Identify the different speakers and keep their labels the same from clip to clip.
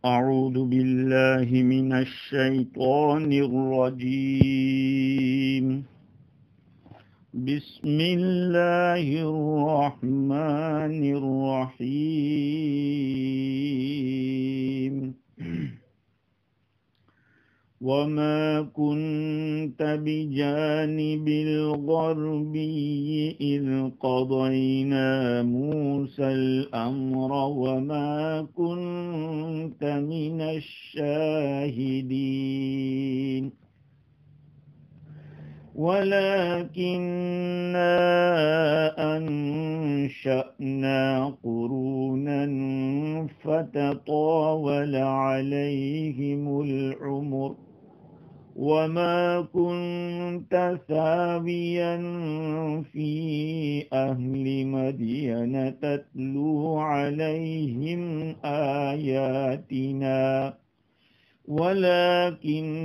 Speaker 1: أعوذ بالله من الشيطان الرجيم. بسم الله الرحمن الرحيم. وما كنت بجانب الغربي إذ قضينا موسى الأمر وما كنت من الشاهدين ولكننا أنشأنا قرونا فتطاول عليهم العمر وما كنت ثاويا في أهل مدين تتلو عليهم آياتنا ولكننا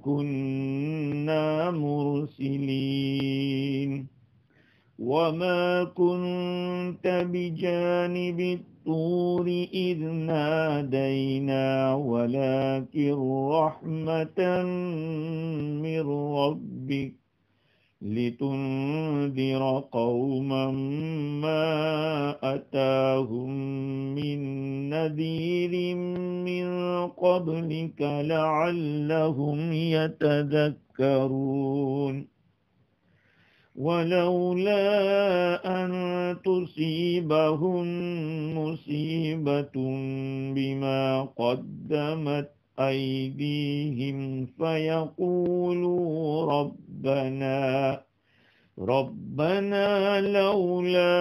Speaker 1: كنا مرسلين وما كنت بجانب الطور إذ نادينا ولكن رحمة من ربك لتنذر قوما ما أتاهم من نذير من قبلك لعلهم يتذكرون ولولا أن تصيبهم مصيبة بما قدمت أيديهم فيقولوا ربنا لولا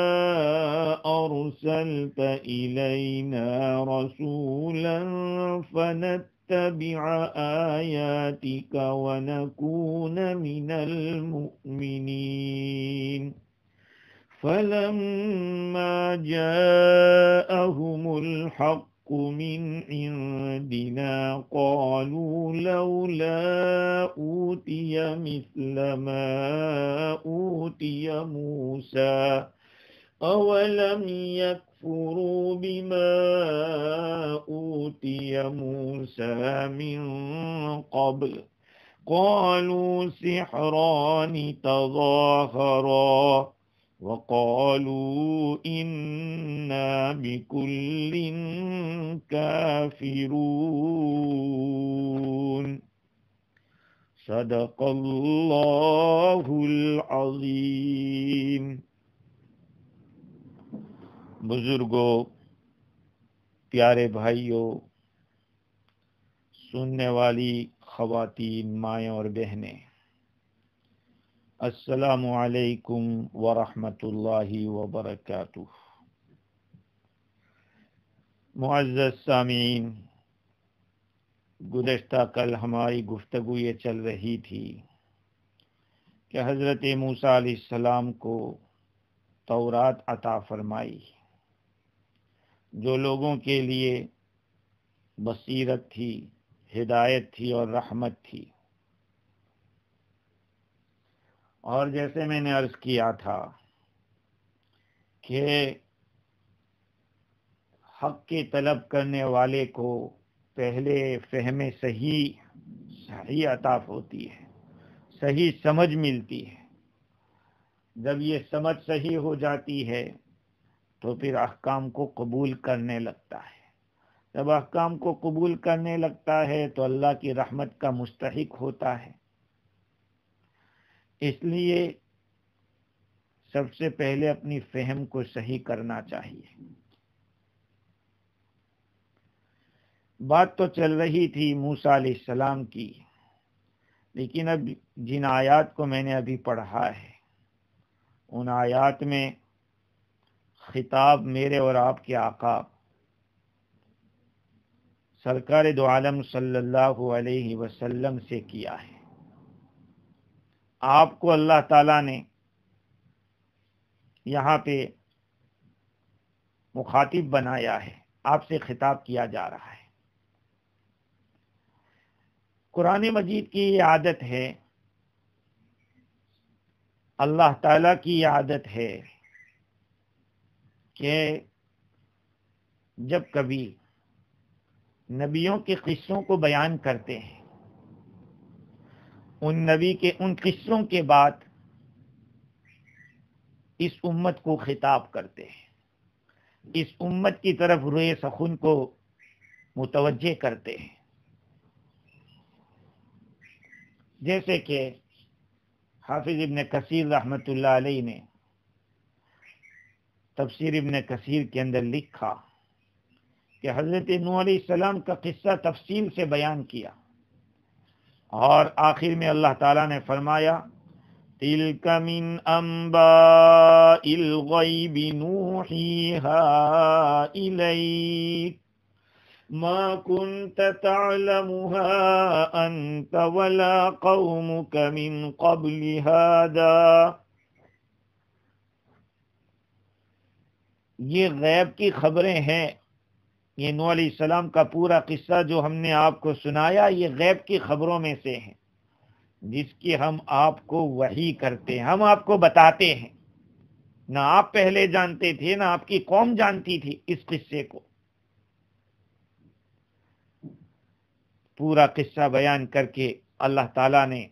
Speaker 1: أرسلت إلينا رسولا فنتبع آياتك ونكون من المؤمنين فلما جاءهم الحق من عندنا قالوا لولا أوتي مثل ما أوتي موسى أولم يكفروا بما أوتي موسى من قبل قالوا سحران تظاهرا وقالوا إنا بكل كافرون صدق اللہ العظیم۔ بزرگوں، پیارے بھائیوں، سننے والی خواتین، مائیں اور بہنیں، السلام علیکم ورحمۃ اللہ وبرکاتہ۔ معزز سامعین، گزشتہ کل ہماری گفتگو یہ چل رہی تھی کہ حضرت موسیٰ علیہ السلام کو تورات عطا فرمائی، جو لوگوں کے لیے بصیرت تھی، ہدایت تھی اور رحمت تھی۔ اور جیسے میں نے عرض کیا تھا کہ حق کی طلب کرنے والے کو پہلے فہم صحیح عطا ہوتی ہے، صحیح سمجھ ملتی ہے۔ جب یہ سمجھ صحیح ہو جاتی ہے تو پھر احکام کو قبول کرنے لگتا ہے۔ جب احکام کو قبول کرنے لگتا ہے تو اللہ کی رحمت کا مستحق ہوتا ہے۔ اس لیے سب سے پہلے اپنی فہم کو صحیح کرنا چاہیے۔ بات تو چل رہی تھی موسیٰ علیہ السلام کی، لیکن اب جن آیات کو میں نے ابھی پڑھا ہے ان آیات میں خطاب میرے اور آپ کے آقا سرکار دو عالم صلی اللہ علیہ وسلم سے کیا ہے۔ آپ کو اللہ تعالیٰ نے یہاں پہ مخاطب بنایا ہے، آپ سے خطاب کیا جا رہا ہے۔ قرآن مجید کی یہ عادت ہے، اللہ تعالیٰ کی یہ عادت ہے کہ جب کبھی نبیوں کے قصوں کو بیان کرتے ہیں، ان نبی کے ان قصوں کے بعد اس امت کو خطاب کرتے ہیں، اس امت کی طرف روئے سخن کو متوجہ کرتے ہیں. جیسے کہ حافظ ابن کثیر رحمۃ اللہ علیہ نے تفسیر ابن کثیر کے اندر لکھا کہ حضرت نوح علیہ السلام کا قصہ تفصیل سے بیان کیا، اور آخر میں اللہ تعالیٰ نے فرمایا تِلْكَ مِنْ أَنْبَاءِ الْغَيْبِ نُوحِيهَا إِلَيْكَ مَا كُنْتَ تَعْلَمُهَا أَنْتَ وَلَا قَوْمُكَ مِنْ قَبْلِ هَذَا. یہ غیب کی خبریں ہیں. یہ نوح علیہ السلام کا پورا قصہ جو ہم نے آپ کو سنایا یہ غیب کی خبروں میں سے ہے، جس کی ہم آپ کو وحی کرتے ہیں، ہم آپ کو بتاتے ہیں. نہ آپ پہلے جانتے تھے، نہ آپ کی قوم جانتی تھی اس قصے کو. پورا قصہ بیان کر کے اللہ تعالیٰ نے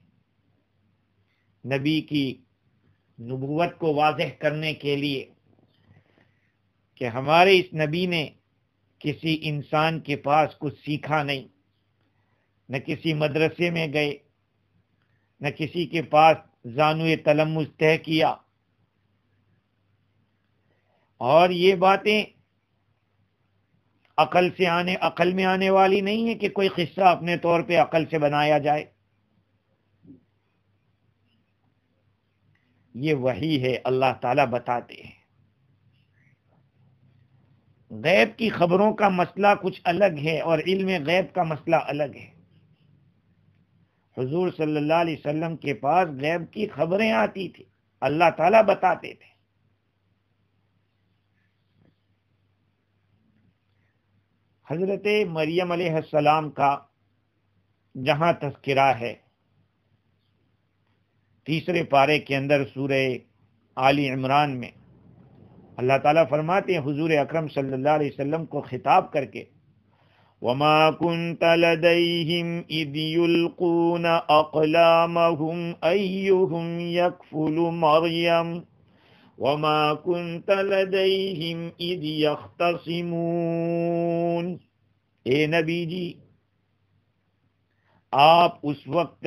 Speaker 1: نبی کی نبوت کو واضح کرنے کے لیے کہ ہمارے اس نبی نے کسی انسان کے پاس کچھ سیکھا نہیں، نہ کسی مدرسے میں گئے، نہ کسی کے پاس زانوِ تلمذ طے کیا. اور یہ باتیں عقل میں آنے والی نہیں ہے کہ کوئی قصہ اپنے طور پہ عقل سے بنایا جائے. یہ وحی ہے، اللہ تعالیٰ بتاتے ہیں. غیب کی خبروں کا مسئلہ کچھ الگ ہے اور علم غیب کا مسئلہ الگ ہے. حضور صلی اللہ علیہ وسلم کے پاس غیب کی خبریں آتی تھی، اللہ تعالیٰ بتاتے تھے. حضرت مریم علیہ السلام کا جہاں تذکرہ ہے 3 پارے کے اندر سورہ آل عمران میں، اللہ تعالیٰ فرماتے ہیں حضور اکرم صلی اللہ علیہ وسلم کو خطاب کر کے وَمَا كُنْتَ لَدَيْهِمْ إِذْ يُلْقُونَ أَقْلَامَهُمْ أَيُّهُمْ يَكْفُلُ مَرْيَمَ وَمَا كُنْتَ لَدَيْهِمْ إِذْ يَخْتَصِمُونَ. اے نبی جی، آپ اس وقت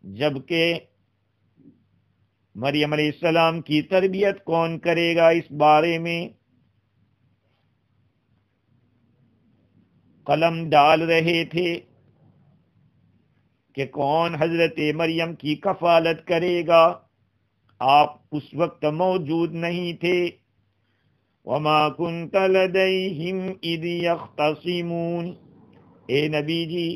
Speaker 1: جبکہ مریم علیہ السلام کی تربیت کون کرے گا اس بارے میں قلم ڈال رہے تھے کہ کون حضرت مریم کی کفالت کرے گا، آپ اس وقت موجود نہیں تھے. وما كنت لديهم اذ يختصمون. اے نبی جی،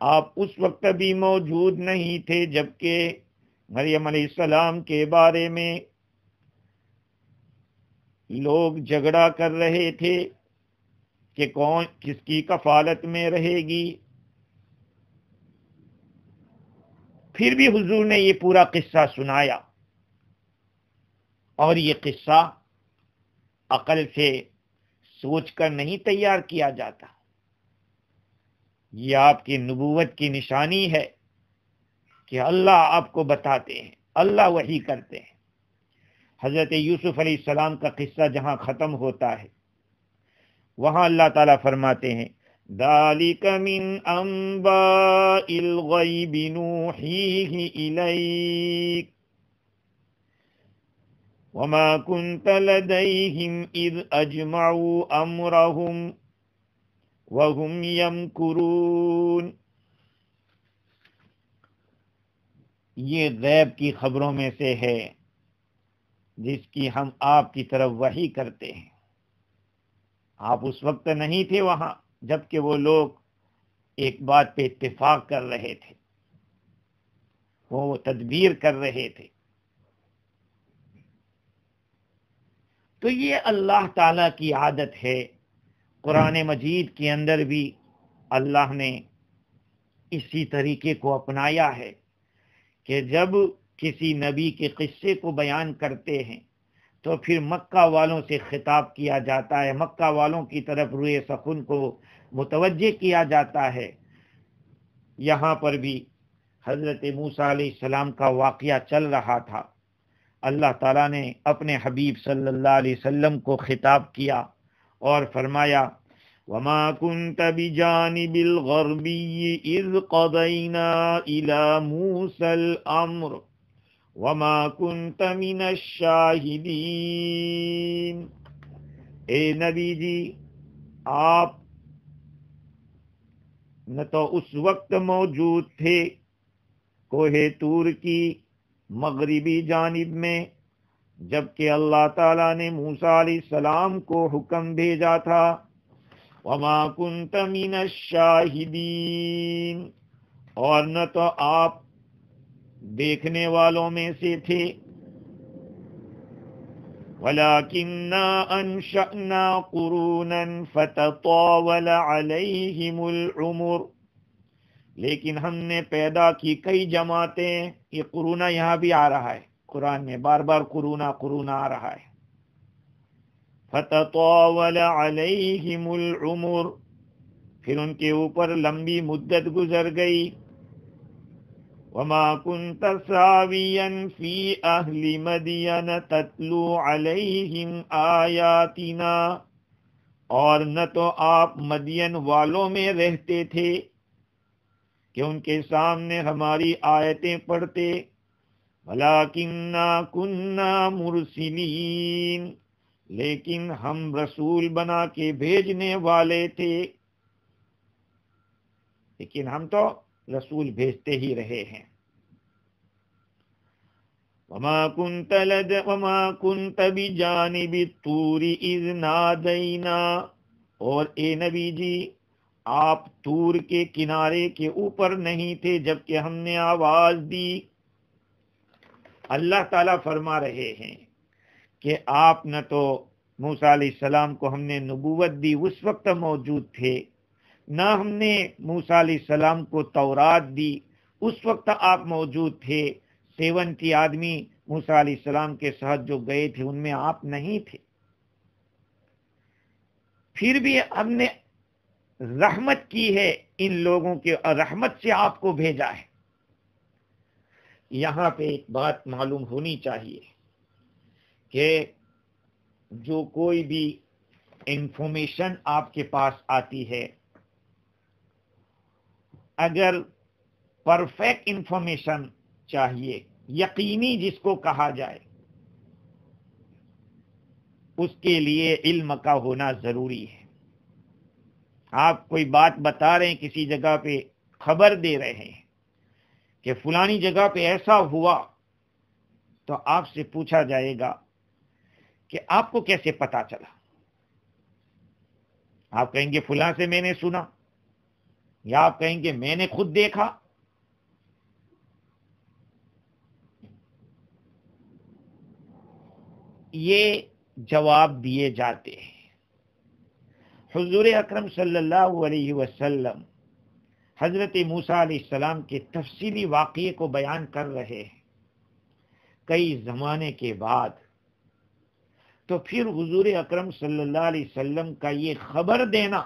Speaker 1: آپ اس وقت بھی موجود نہیں تھے جبکہ مریم علیہ السلام کے بارے میں لوگ جھگڑا کر رہے تھے کہ کون کس کی کفالت میں رہے گی. پھر بھی حضور نے یہ پورا قصہ سنایا، اور یہ قصہ عقل سے سوچ کر نہیں تیار کیا جاتا. یہ آپ کی نبوت کی نشانی ہے کہ اللہ آپ کو بتاتے ہیں، اللہ وحی کرتے ہیں. حضرت یوسف علیہ السلام کا قصہ جہاں ختم ہوتا ہے وہاں اللہ تعالیٰ فرماتے ہیں ذَلِكَ مِنْ أَنْبَاءِ الْغَيْبِ نُوحِيهِ إِلَيْكَ وَمَا كُنْتَ لَدَيْهِمْ إِذْ أَجْمَعُوا أَمْرَهُمْ وَهُمْ يَمْكُرُونَ. یہ غیب کی خبروں میں سے ہے جس کی ہم آپ کی طرف وحی کرتے ہیں. آپ اس وقت نہیں تھے وہاں جبکہ وہ لوگ ایک بات پہ اتفاق کر رہے تھے، وہ تدبیر کر رہے تھے. تو یہ اللہ تعالیٰ کی عادت ہے. قرآن مجید کے اندر بھی اللہ نے اسی طریقے کو اپنایا ہے کہ جب کسی نبی کے قصے کو بیان کرتے ہیں تو پھر مکہ والوں سے خطاب کیا جاتا ہے، مکہ والوں کی طرف روئے سخن کو متوجہ کیا جاتا ہے۔ یہاں پر بھی حضرت موسیٰ علیہ السلام کا واقعہ چل رہا تھا، اللہ تعالیٰ نے اپنے حبیب صلی اللہ علیہ وسلم کو خطاب کیا اور فرمایا وَمَا كُنْتَ بِجَانِبِ الْغَرْبِيِّ إِذْ قَضَيْنَا إِلَى مُوسَى الْأَمْرَ وَمَا كُنْتَ مِنَ الشَّاهِدِينَ۔ اے نبی جی، آپ نہ تو اس وقت موجود تھے کوہ طور کی مغربی جانب میں جبکہ اللہ تعالیٰ نے موسیٰ علیہ السلام کو حکم بھیجا تھا، وَمَا كُنْتَ مِنَ الشَّاهِدِينَ، اور نہ تو آپ دیکھنے والوں میں سے تھے، وَلَكِنَّا أَنشَأْنَا قُرُونًا فَتَطَاوَلَ عَلَيْهِمُ الْعُمُرُ، لیکن ہم نے پیدا کی کئی جماعتیں۔ یہ قرونہ یہاں بھی آ رہا ہے، قرآن میں بار بار قرونہ آ رہا ہے۔ فَتَطَاوَلَ عَلَيْهِمُ الْعُمُرُ، پھر ان کے اوپر لمبی مدت گزر گئی۔ وَمَا كُنْتَ سَاوِيًا فِي أَهْلِ مَدْيَنَ تَتْلُو عَلَيْهِمْ آيَاتِنَا، اور نہ تو آپ مدین والوں میں رہتے تھے کہ ان کے سامنے ہماری آیتیں پڑھتے، وَلَكِنَّا كُنَّا مُرْسِلِينَ، لیکن ہم رسول بنا کے بھیجنے والے تھے، لیکن ہم تو رسول بھیجتے ہی رہے ہیں۔ وَمَا كُنْتَ بِجَانِبِ الطُّورِ إِذْ نَادَيْنَا، اور اے نبی جی، آپ طور کے کنارے کے اوپر نہیں تھے جبکہ ہم نے آواز دی۔ اللہ تعالیٰ فرما رہے ہیں کہ آپ نہ تو موسیٰ علیہ السلام کو ہم نے نبوت دی اس وقت موجود تھے، نہ ہم نے موسیٰ علیہ السلام کو تورات دی اس وقت آپ موجود تھے۔ 70 آدمی موسیٰ علیہ السلام کے ساتھ جو گئے تھے ان میں آپ نہیں تھے، پھر بھی ہم نے رحمت کی ہے ان لوگوں کے، اور رحمت سے آپ کو بھیجا ہے۔ یہاں پہ ایک بات معلوم ہونی چاہیے کہ جو کوئی بھی انفارمیشن آپ کے پاس آتی ہے، اگر پرفیکٹ انفارمیشن چاہیے، یقینی جس کو کہا جائے، اس کے لیے علم کا ہونا ضروری ہے۔ آپ کوئی بات بتا رہے ہیں، کسی جگہ پہ خبر دے رہے ہیں کہ فلانی جگہ پہ ایسا ہوا، تو آپ سے پوچھا جائے گا کہ آپ کو کیسے پتا چلا؟ آپ کہیں گے فلاں سے میں نے سنا، یا آپ کہیں گے میں نے خود دیکھا۔ یہ جواب دیے جاتے ہیں۔ حضور اکرم صلی اللہ علیہ وسلم حضرت موسیٰ علیہ السلام کے تفصیلی واقعے کو بیان کر رہے ہیں کئی زمانے کے بعد، تو پھر حضور اکرم صلی اللہ علیہ وسلم کا یہ خبر دینا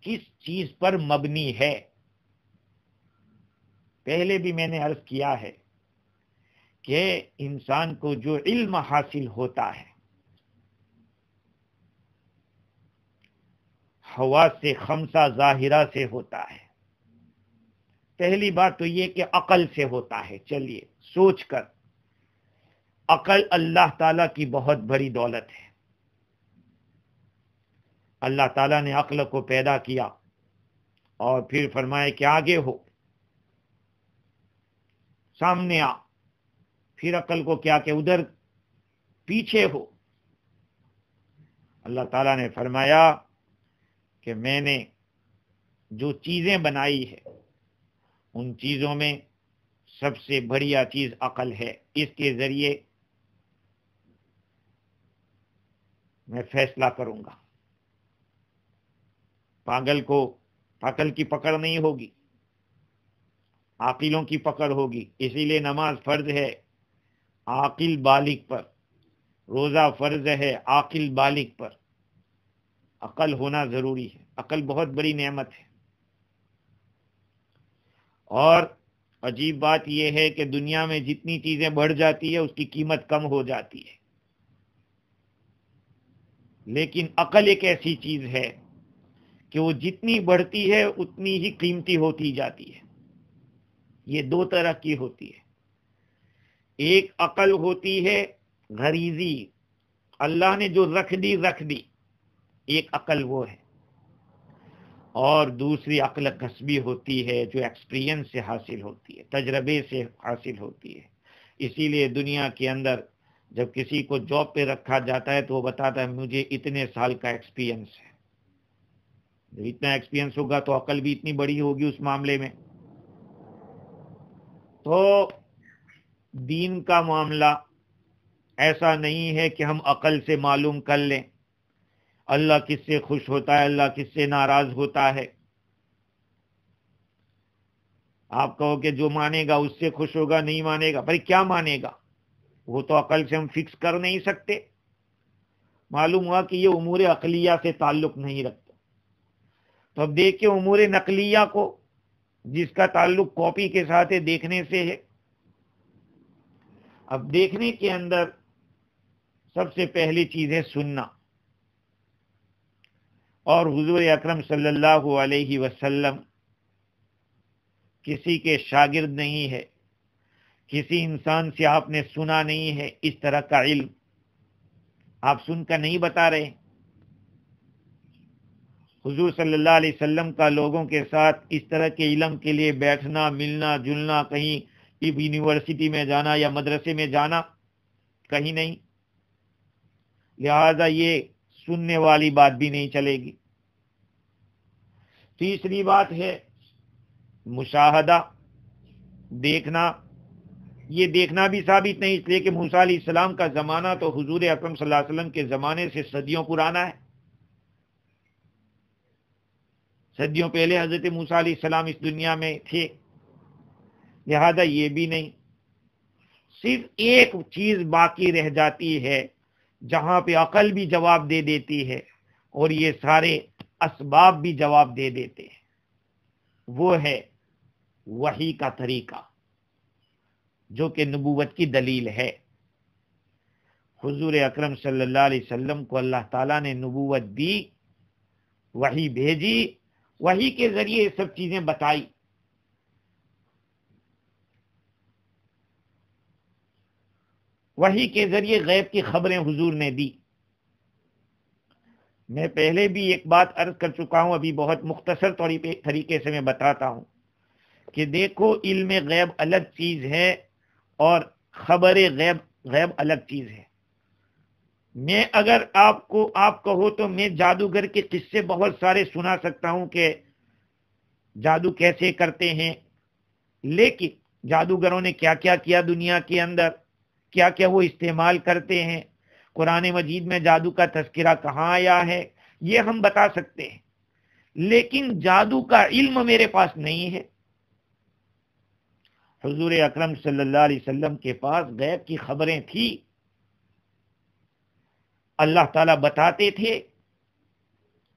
Speaker 1: کس چیز پر مبنی ہے؟ پہلے بھی میں نے عرض کیا ہے کہ انسان کو جو علم حاصل ہوتا ہے حواس سے خمسہ ظاہرہ سے ہوتا ہے۔ پہلی بات تو یہ کہ عقل سے ہوتا ہے، چلیے سوچ کر، عقل اللہ تعالیٰ کی بہت بڑی دولت ہے۔ اللہ تعالیٰ نے عقل کو پیدا کیا اور پھر فرمایا کہ آگے ہو، سامنے آ، پھر عقل کو کیا کہ ادھر پیچھے ہو۔ اللہ تعالیٰ نے فرمایا کہ میں نے جو چیزیں بنائی ہے ان چیزوں میں سب سے بڑھیا چیز عقل ہے، اس کے ذریعے میں فیصلہ کروں گا۔ پاگل کو عقل کی پکڑ نہیں ہوگی، عاقلوں کی پکڑ ہوگی، اسی لیے نماز فرض ہے، عاقل بالغ پر، روزہ فرض ہے عاقل بالغ پر، عقل ہونا ضروری ہے، عقل بہت بڑی نعمت ہے۔ اور عجیب بات یہ ہے کہ دنیا میں جتنی چیزیں بڑھ جاتی ہے اس کی قیمت کم ہو جاتی ہے، لیکن عقل ایک ایسی چیز ہے کہ وہ جتنی بڑھتی ہے اتنی ہی قیمتی ہوتی جاتی ہے۔ یہ دو طرح کی ہوتی ہے، ایک عقل ہوتی ہے غریزی، اللہ نے جو رکھ دی، ایک عقل وہ ہے، اور دوسری عقل کسبی ہوتی ہے جو ایکسپیرینس سے حاصل ہوتی ہے، تجربے سے حاصل ہوتی ہے۔ اسی لیے دنیا کے اندر جب کسی کو جاب پہ رکھا جاتا ہے تو وہ بتاتا ہے مجھے اتنے سال کا ایکسپیرینس ہے۔ جب اتنا ایکسپیرینس ہوگا تو عقل بھی اتنی بڑی ہوگی اس معاملے میں۔ تو دین کا معاملہ ایسا نہیں ہے کہ ہم عقل سے معلوم کر لیں اللہ کس سے خوش ہوتا ہے، اللہ کس سے ناراض ہوتا ہے۔ آپ کہو کہ جو مانے گا اس سے خوش ہوگا، نہیں مانے گا، بھائی کیا مانے گا؟ وہ تو عقل سے ہم فکس کر نہیں سکتے۔ معلوم ہوا کہ یہ امور عقلیہ سے تعلق نہیں رکھتا۔ تو اب دیکھیں امور نقلیہ کو، جس کا تعلق کاپی کے ساتھ دیکھنے سے ہے۔ اب دیکھنے کے اندر سب سے پہلی چیز ہے سننا، اور حضور اکرم صلی اللہ علیہ وسلم کسی کے شاگرد نہیں ہے، کسی انسان سے آپ نے سنا نہیں ہے اس طرح کا علم، آپ سن کر نہیں بتا رہے۔ حضور صلی اللہ علیہ وسلم کا لوگوں کے ساتھ اس طرح کے علم کے لیے بیٹھنا، ملنا جلنا، کہیں یونیورسٹی میں جانا یا مدرسے میں جانا کہیں نہیں، لہذا یہ سننے والی بات بھی نہیں چلے گی۔ تیسری بات ہے مشاہدہ، دیکھنا۔ یہ دیکھنا بھی ثابت نہیں، اس لیے کہ موسیٰ علیہ السلام کا زمانہ تو حضور اکرم صلی اللہ علیہ وسلم کے زمانے سے صدیوں پرانا ہے۔ صدیوں پہلے حضرت موسیٰ علیہ السلام اس دنیا میں تھے، لہذا یہ بھی نہیں۔ صرف ایک چیز باقی رہ جاتی ہے جہاں پہ عقل بھی جواب دے دیتی ہے اور یہ سارے اسباب بھی جواب دے دیتے ہیں، وہ ہے وحی کا طریقہ، جو کہ نبوت کی دلیل ہے۔ حضور اکرم صلی اللہ علیہ وسلم کو اللہ تعالیٰ نے نبوت دی، وحی بھیجی، وحی کے ذریعے یہ سب چیزیں بتائی۔ وحی کے ذریعے غیب کی خبریں حضور نے دی۔ میں پہلے بھی ایک بات عرض کر چکا ہوں، ابھی بہت مختصر طریقے سے میں بتاتا ہوں کہ دیکھو علم غیب الگ چیز ہے اور خبر غیب الگ چیز ہے۔ میں اگر آپ کہو تو میں جادوگر کے قصے بہت سارے سنا سکتا ہوں کہ جادو کیسے کرتے ہیں، لیکن جادوگروں نے کیا کیا کیا دنیا کے اندر، کیا کیا وہ استعمال کرتے ہیں، قرآن مجید میں جادو کا تذکرہ کہاں آیا ہے، یہ ہم بتا سکتے ہیں، لیکن جادو کا علم میرے پاس نہیں ہے۔ حضور اکرم صلی اللہ علیہ وسلم کے پاس غیب کی خبریں تھی، اللہ تعالیٰ بتاتے تھے،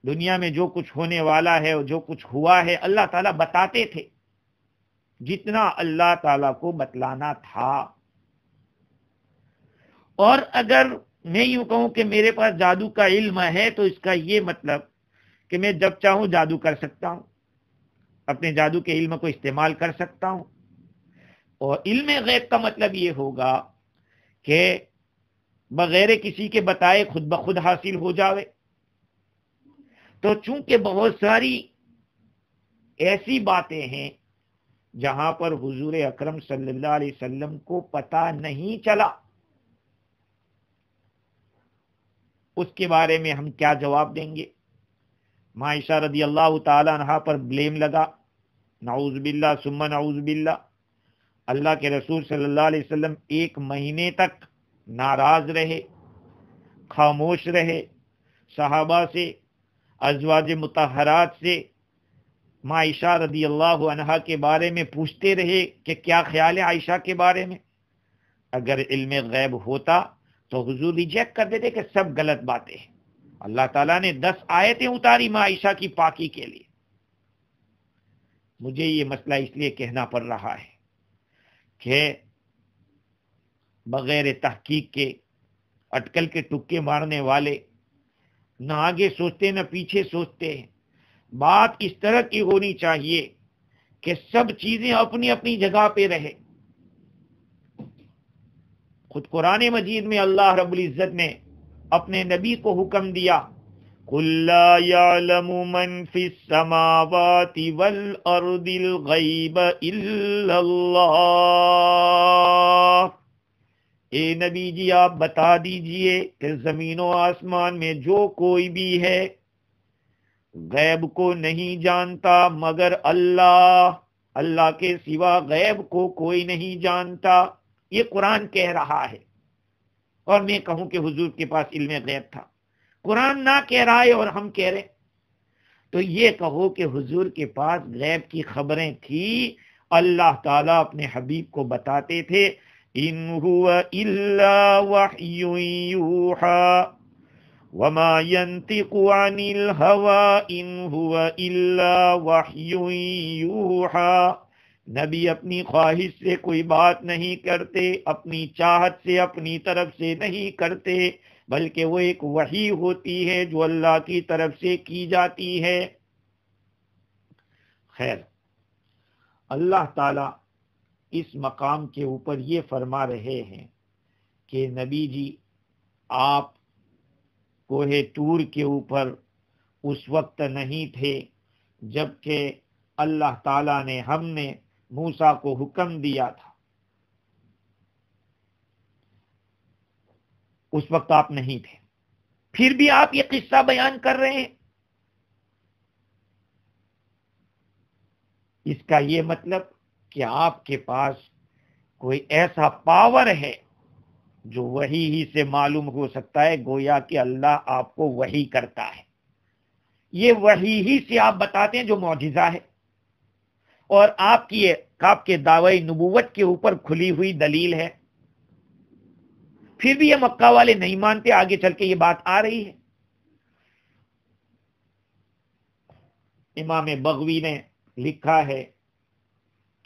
Speaker 1: دنیا میں جو کچھ ہونے والا ہے اور جو کچھ ہوا ہے اللہ تعالیٰ بتاتے تھے، جتنا اللہ تعالیٰ کو بتلانا تھا۔ اور اگر میں یوں کہوں کہ میرے پاس جادو کا علم ہے تو اس کا یہ مطلب کہ میں جب چاہوں جادو کر سکتا ہوں، اپنے جادو کے علم کو استعمال کر سکتا ہوں۔ اور علم غیب کا مطلب یہ ہوگا کہ بغیر کسی کے بتائے خود بخود حاصل ہو جاوے۔ تو چونکہ بہت ساری ایسی باتیں ہیں جہاں پر حضور اکرم صلی اللہ علیہ وسلم کو پتہ نہیں چلا، اس کے بارے میں ہم کیا جواب دیں گے؟ عائشہ رضی اللہ تعالی عنہا پر بلیم لگا، نعوذ باللہ ثم نعوذ باللہ۔ اللہ کے رسول صلی اللہ علیہ وسلم 1 مہینے تک ناراض رہے، خاموش رہے، صحابہ سے، ازواج مطہرات سے عائشہ رضی اللہ عنہا کے بارے میں پوچھتے رہے کہ کیا خیال ہے عائشہ کے بارے میں۔ اگر علم غیب ہوتا تو حضور ریجیکٹ کر دیتے کہ سب غلط باتیں ہیں. اللہ تعالیٰ نے 10 آیتیں اتاری ماں عائشہ کی پاکی کے لیے. مجھے یہ مسئلہ اس لیے کہنا پڑ رہا ہے کہ بغیر تحقیق کے اٹکل کے ٹکے مارنے والے نہ آگے سوچتے نہ پیچھے سوچتے ہیں. بات اس طرح کی ہونی چاہیے کہ سب چیزیں اپنی اپنی جگہ پہ رہے. خود قرآن مجید میں اللہ رب العزت نے اپنے نبی کو حکم دیا قُل لَا يَعْلَمُ مَنْ فِي السَّمَاوَاتِ وَالْأَرْضِ الْغَيْبَ إِلَّا اللَّهُ. اے نبی جی آپ بتا دیجئے کہ زمین و آسمان میں جو کوئی بھی ہے غیب کو نہیں جانتا مگر اللہ. اللہ کے سوا غیب کو کوئی نہیں جانتا. یہ قرآن کہہ رہا ہے. اور میں کہوں کہ حضور کے پاس علم غیب تھا. قرآن نہ کہہ رہا ہے اور ہم کہہ رہے تو یہ کہو کہ حضور کے پاس غیب کی خبریں تھی. اللہ تعالیٰ اپنے حبیب کو بتاتے تھے ان هو الا وحی یوحی وما ينطق عن الهوى ان هو الا وحی یوحی. نبی اپنی خواہش سے کوئی بات نہیں کرتے, اپنی چاہت سے اپنی طرف سے نہیں کرتے, بلکہ وہ ایک وحی ہوتی ہے جو اللہ کی طرف سے کی جاتی ہے. خیر, اللہ تعالی اس مقام کے اوپر یہ فرما رہے ہیں کہ نبی جی آپ کوہ طور کے اوپر اس وقت نہیں تھے جبکہ اللہ تعالی نے ہم نے موسیٰ کو حکم دیا تھا. اس وقت آپ نہیں تھے, پھر بھی آپ یہ قصہ بیان کر رہے ہیں. اس کا یہ مطلب کہ آپ کے پاس کوئی ایسا پاور ہے جو وحی ہی سے معلوم ہو سکتا ہے, گویا کہ اللہ آپ کو وحی کرتا ہے. یہ وحی ہی سے آپ بتاتے ہیں جو معجزہ ہے, اور آپ کے دعوی نبوت کے اوپر کھلی ہوئی دلیل ہے. پھر بھی یہ مکہ والے نہیں مانتے. آگے چل کے یہ بات آ رہی ہے. امام بغوی نے لکھا ہے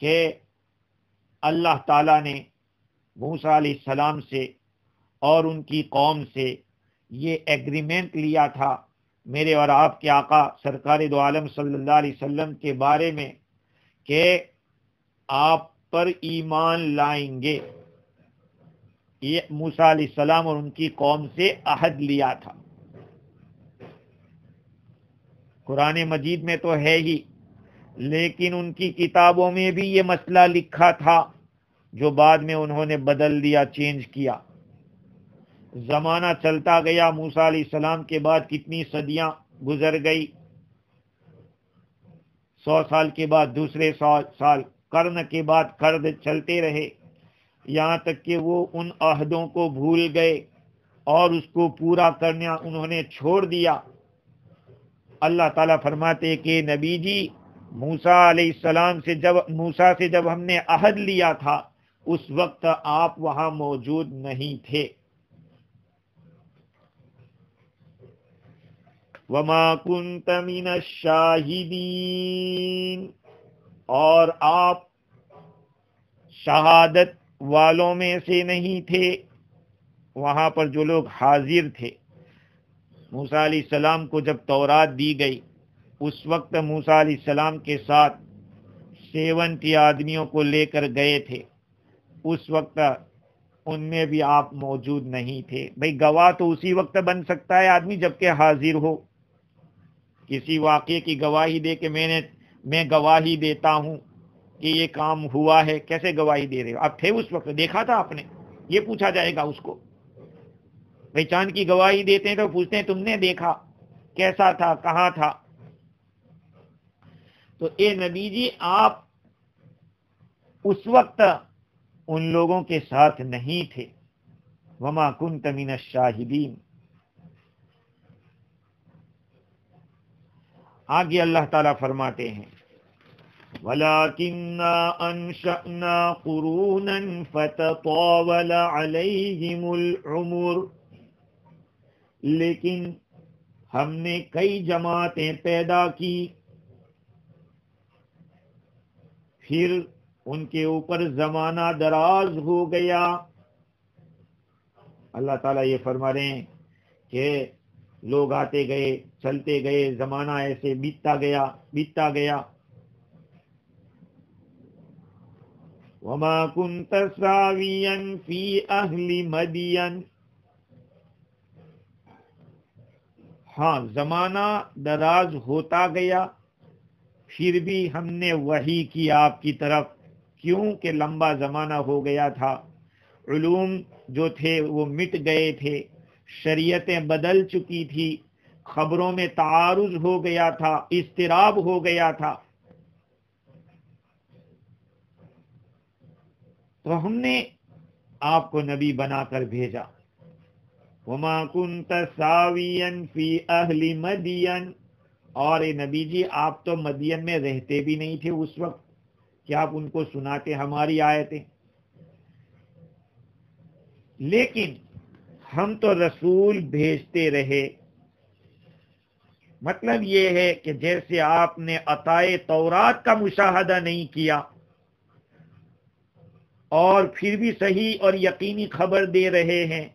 Speaker 1: کہ اللہ تعالیٰ نے موسیٰ علیہ السلام سے اور ان کی قوم سے یہ ایگریمنٹ لیا تھا میرے اور آپ کے آقا سرکار دو عالم صلی اللہ علیہ وسلم کے بارے میں کہ آپ پر ایمان لائیں گے. یہ موسیٰ علیہ السلام اور ان کی قوم سے عہد لیا تھا. قرآن مجید میں تو ہے ہی, لیکن ان کی کتابوں میں بھی یہ مسئلہ لکھا تھا جو بعد میں انہوں نے بدل دیا, چینج کیا. زمانہ چلتا گیا. موسیٰ علیہ السلام کے بعد کتنی صدیاں گزر گئی. 100 سال کے بعد دوسرے سال, قرن کے بعد قرن چلتے رہے, یہاں تک کہ وہ ان عہدوں کو بھول گئے اور اس کو پورا کرنا انہوں نے چھوڑ دیا. اللہ تعالیٰ فرماتے کہ نبی جی موسیٰ علیہ السلام سے جب ہم نے عہد لیا تھا اس وقت آپ وہاں موجود نہیں تھے. وما كنت من الشاہدین, اور آپ شہادت والوں میں سے نہیں تھے. وہاں پر جو لوگ حاضر تھے, موسیٰ علیہ السلام کو جب تورات دی گئی اس وقت موسیٰ علیہ السلام کے ساتھ 70 آدمیوں کو لے کر گئے تھے. اس وقت ان میں بھی آپ موجود نہیں تھے. بھئی گواہ تو اسی وقت بن سکتا ہے آدمی جبکہ حاضر ہو. کسی واقعے کی گواہی دے کہ میں گواہی دیتا ہوں کہ یہ کام ہوا ہے. کیسے گواہی دے رہے ہو؟ آپ تھے اس وقت, دیکھا تھا آپ نے؟ یہ پوچھا جائے گا اس کو. بھئی چاند کی گواہی دیتے ہیں تو پوچھتے ہیں تم نے دیکھا, کیسا تھا, کہاں تھا؟ تو اے نبی جی آپ اس وقت ان لوگوں کے ساتھ نہیں تھے. وما کنت من الشاہدین. آگے اللہ تعالیٰ فرماتے ہیں وَلَكِنَّا أَنشَأْنَا قُرُونًا فَتَطَاوَلَ عَلَيْهِمُ الْعُمُرُ، لیکن ہم نے کئی جماعتیں پیدا کی، پھر ان کے اوپر زمانہ دراز ہو گیا۔ اللہ تعالیٰ یہ فرما رہے ہیں کہ لوگ آتے گئے، چلتے گئے، زمانہ ایسے بیتتا گیا۔ وَمَا كُنْتَ سَاوِيًا فِي أَهْلِ مَدْيَنَ، ہاں زمانہ دراز ہوتا گیا، پھر بھی ہم نے وحی کی آپ کی طرف، کیونکہ لمبا زمانہ ہو گیا تھا، علوم جو تھے وہ مٹ گئے تھے، شریعتیں بدل چکی تھی، خبروں میں تعارض ہو گیا تھا، اضطراب ہو گیا تھا، تو ہم نے آپ کو نبی بنا کر بھیجا۔ وَمَا كُنْتَ سَاوِيًا فِي أَهْلِ مَدْيَنَ، اور اے نبی جی آپ تو مدین میں رہتے بھی نہیں تھے اس وقت کہ آپ ان کو سناتے ہماری آیتیں، لیکن ہم تو رسول بھیجتے رہے۔ مطلب یہ ہے کہ جیسے آپ نے عطائے تورات کا مشاہدہ نہیں کیا اور پھر بھی صحیح اور یقینی خبر دے رہے ہیں،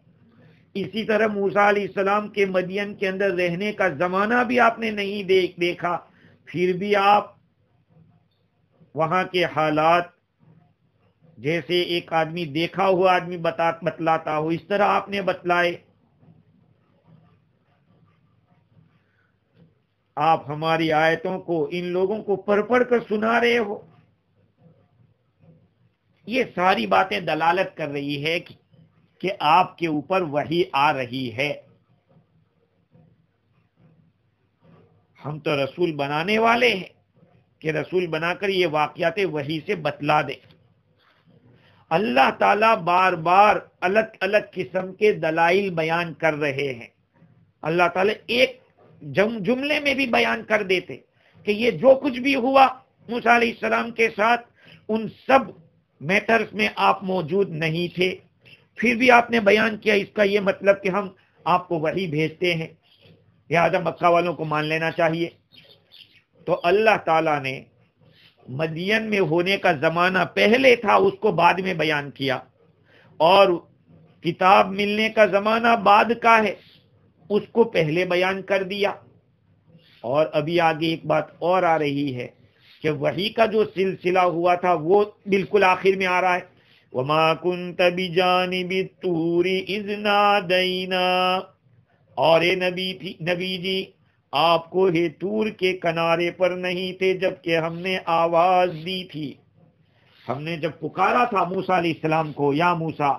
Speaker 1: اسی طرح موسیٰ علیہ السلام کے مدین کے اندر رہنے کا زمانہ بھی آپ نے نہیں دیکھا، پھر بھی آپ وہاں کے حالات جیسے ایک آدمی دیکھا ہوا آدمی بتلاتا ہو اس طرح آپ نے بتلائے۔ آپ ہماری آیتوں کو ان لوگوں کو پڑھ کر سنا رہے ہو۔ یہ ساری باتیں دلالت کر رہی ہے کہ آپ کے اوپر وحی آ رہی ہے۔ ہم تو رسول بنانے والے ہیں کہ رسول بنا کر یہ واقعات وحی سے بتلا دیں۔ اللہ تعالیٰ بار بار الگ الگ قسم کے دلائل بیان کر رہے ہیں۔ اللہ تعالیٰ ایک جملے میں بھی بیان کر دیتے کہ یہ جو کچھ بھی ہوا موسیٰ علیہ السلام کے ساتھ، ان سب میٹرز میں آپ موجود نہیں تھے، پھر بھی آپ نے بیان کیا، اس کا یہ مطلب کہ ہم آپ کو وحی بھیجتے ہیں، لہذا مکہ والوں کو مان لینا چاہیے۔ تو اللہ تعالیٰ نے مدین میں ہونے کا زمانہ پہلے تھا اس کو بعد میں بیان کیا، اور کتاب ملنے کا زمانہ بعد کا ہے اس کو پہلے بیان کر دیا۔ اور ابھی آگے ایک بات اور آ رہی ہے کہ وحی کا جو سلسلہ ہوا تھا وہ بالکل آخر میں آ رہا ہے۔ وَمَا كُنْتَ بِجَانِبِ الطُّورِ إِذْ نَادَيْنَا، اور اے نبی جی آپ کو طور کے کنارے پر نہیں تھے جبکہ ہم نے آواز دی تھی۔ ہم نے جب پکارا تھا موسیٰ علیہ السلام کو، یا موسیٰ،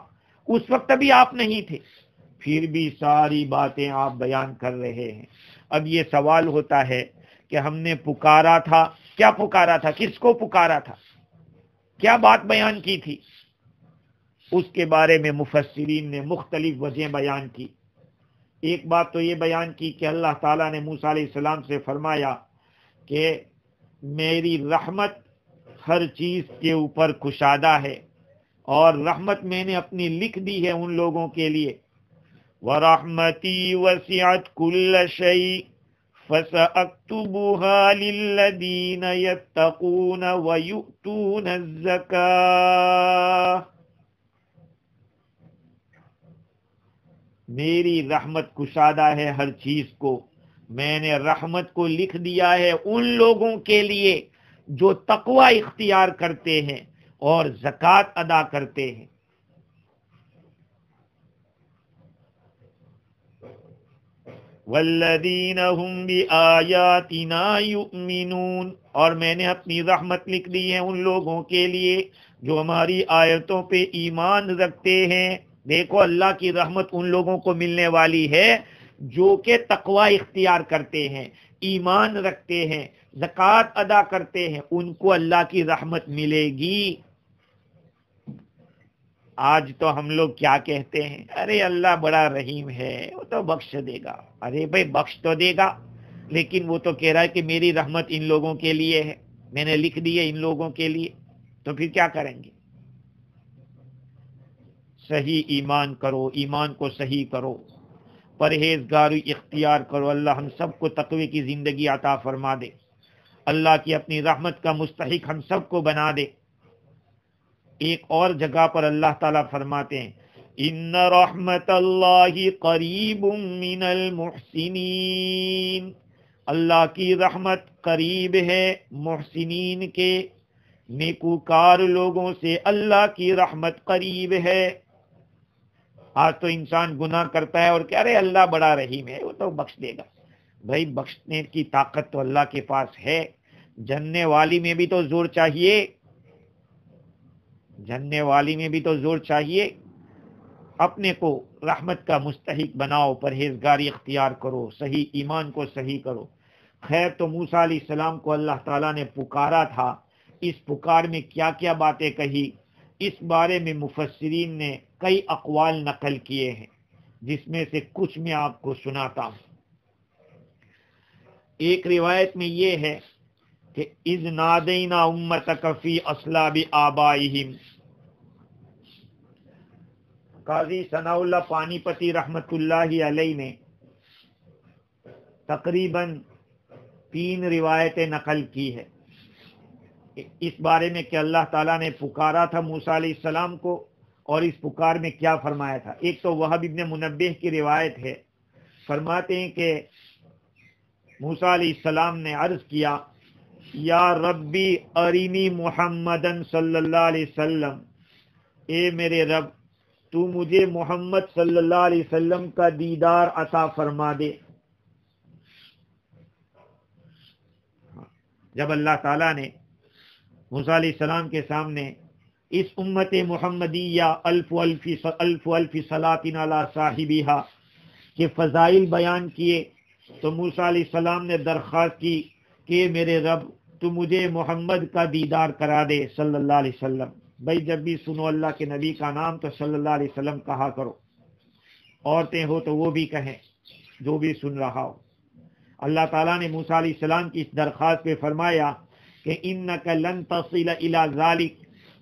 Speaker 1: اس وقت ابھی آپ نہیں تھے، پھر بھی ساری باتیں آپ بیان کر رہے ہیں۔ اب یہ سوال ہوتا ہے کہ ہم نے پکارا تھا، کیا پکارا تھا، کس کو پکارا تھا، کیا بات بیان کی تھی؟ اس کے بارے میں مفسرین نے مختلف وجہیں بیان کی۔ ایک بات تو یہ بیان کی کہ اللہ تعالیٰ نے موسیٰ علیہ السلام سے فرمایا کہ میری رحمت ہر چیز کے اوپر کشادہ ہے، اور رحمت میں نے اپنی لکھ دی ہے ان لوگوں کے لیے۔ وَرَحْمَتِي وَسِعَتْ كُلَّ شَيْءٍ فَسَأَكْتُبُهَا لِلَّذِينَ يَتَّقُونَ وَيُؤْتُونَ الزَّكَاةَ، میری رحمت کشادہ ہے ہر چیز کو، میں نے رحمت کو لکھ دیا ہے ان لوگوں کے لیے جو تقوی اختیار کرتے ہیں اور زکوٰۃ ادا کرتے ہیں۔ والذین هم بآیاتنا یؤمنون، اور میں نے اپنی رحمت لکھ دی ہے ان لوگوں کے لیے جو ہماری آیتوں پہ ایمان رکھتے ہیں۔ دیکھو اللہ کی رحمت ان لوگوں کو ملنے والی ہے جو کہ تقوی اختیار کرتے ہیں، ایمان رکھتے ہیں، زکوٰۃ ادا کرتے ہیں، ان کو اللہ کی رحمت ملے گی۔ آج تو ہم لوگ کیا کہتے ہیں، ارے اللہ بڑا رحیم ہے وہ تو بخش دے گا۔ ارے بھائی بخش تو دے گا، لیکن وہ تو کہہ رہا ہے کہ میری رحمت ان لوگوں کے لیے ہے۔ میں نے لکھ دیے ان لوگوں کے لیے، تو پھر کیا کریں گے؟ صحیح ایمان کرو، ایمان کو صحیح کرو، پرہیزگاری اختیار کرو۔ اللہ ہم سب کو تقوی کی زندگی عطا فرما دے، اللہ کی اپنی رحمت کا مستحق ہم سب کو بنا دے۔ ایک اور جگہ پر اللہ تعالیٰ فرماتے ہیں ان رحمت اللہ قریب من المحسنین، اللہ کی رحمت قریب ہے محسنین کے، نیکوکار لوگوں سے اللہ کی رحمت قریب ہے۔ آج تو انسان گناہ کرتا ہے اور کہہ رہے اللہ بڑا رحیم ہے، وہ تو بخش دے گا۔ بھائی بخشنے کی طاقت تو اللہ کے پاس ہے، جننے والی میں بھی تو زور چاہیے، جننے والی میں بھی تو زور چاہیے۔ اپنے کو رحمت کا مستحق بناؤ، پرہیزگاری اختیار کرو، صحیح ایمان کو صحیح کرو۔ خیر تو موسیٰ علیہ السلام کو اللہ تعالیٰ نے پکارا تھا، اس پکار میں کیا کیا باتیں کہی، اس بارے میں مفسرین نے کئی اقوال نقل کیے ہیں، جس میں سے کچھ میں آپ کو سناتا ہوں۔ ایک روایت میں یہ ہے کہ اذ نادینا امتک فی اصلاب آبائہم، قاضی ثناء اللہ پانی پتی رحمت اللہ علیہ نے تقریباً 3 روایتیں نقل کی ہے اس بارے میں کہ اللہ تعالیٰ نے پکارا تھا موسیٰ علیہ السلام کو، اور اس پکار میں کیا فرمایا تھا۔ ایک تو وہب ابن منبہ کی روایت ہے، فرماتے ہیں کہ موسیٰ علیہ السلام نے عرض کیا یا ربی ارینی محمدن صلی اللہ علیہ وسلم، اے میرے رب تو مجھے محمد صلی اللہ علیہ وسلم کا دیدار عطا فرما دے۔ جب اللہ تعالیٰ نے موسیٰ علیہ السلام کے سامنے اس امت محمدیہ الف الف صلاۃ علی صاحبہا کے فضائل بیان کیے، تو موسیٰ علیہ السلام نے درخواست کی کہ میرے رب تو مجھے محمد کا دیدار کرا دے صلی اللہ علیہ وسلم۔ بھائی جب بھی سنو اللہ کے نبی کا نام تو صلی اللہ علیہ وسلم کہا کرو، عورتیں ہو تو وہ بھی کہیں جو بھی سن رہا ہو۔ اللہ تعالیٰ نے موسیٰ علیہ السلام کی اس درخواست پہ فرمایا کہ انک لن تصل الی ذلک،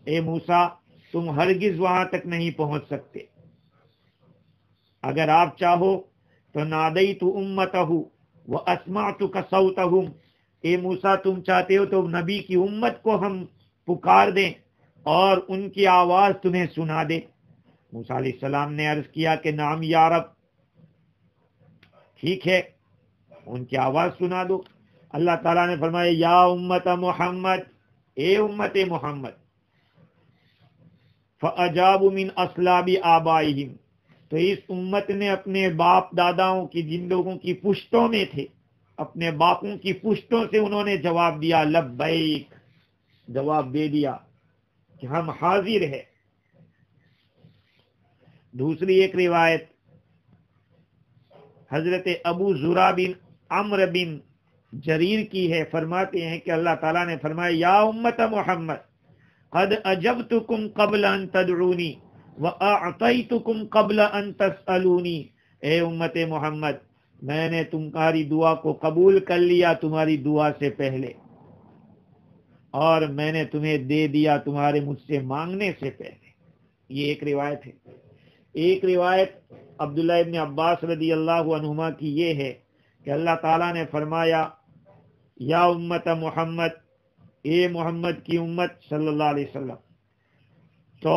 Speaker 1: اے موسیٰ تم ہرگز وہاں تک نہیں پہنچ سکتے، اگر آپ چاہو تو نادیت امتہ واسمعتک صوتہم، اے موسیٰ تم چاہتے ہو تو نبی کی امت کو ہم پکار دیں اور ان کی آواز تمہیں سنا دے۔ موسیٰ علیہ السلام نے عرض کیا کہ نعم یا رب، ٹھیک ہے ان کی آواز سنا دو۔ اللہ تعالیٰ نے فرمایا یا امت محمد، اے امت محمد، فَأَجَابُوا مِنْ أَصْلَابِ آبَائِهِمْ، تو اس امت نے اپنے باپ داداؤں کی، جن لوگوں کی پشتوں میں تھے، اپنے باپوں کی پشتوں سے انہوں نے جواب دیا لبیک، جواب دے دیا کہ ہم حاضر ہیں۔ دوسری ایک روایت حضرت ابو زرع بن عمرو بن جریر کی ہے، فرماتے ہیں کہ اللہ تعالیٰ نے فرمایا یا امت محمد قد اجبتکم قبل ان تدعونی واعطیتکم قبل ان تسألونی، اے امت محمد میں نے تمہاری دعا کو قبول کر لیا تمہاری دعا سے پہلے، اور میں نے تمہیں دے دیا تمہارے مجھ سے مانگنے سے پہلے۔ یہ ایک روایت ہے۔ ایک روایت عبداللہ ابن عباس رضی اللہ عنہما کی یہ ہے کہ اللہ تعالیٰ نے فرمایا یا امت محمد، اے محمد کی امت صلی اللہ علیہ وسلم، تو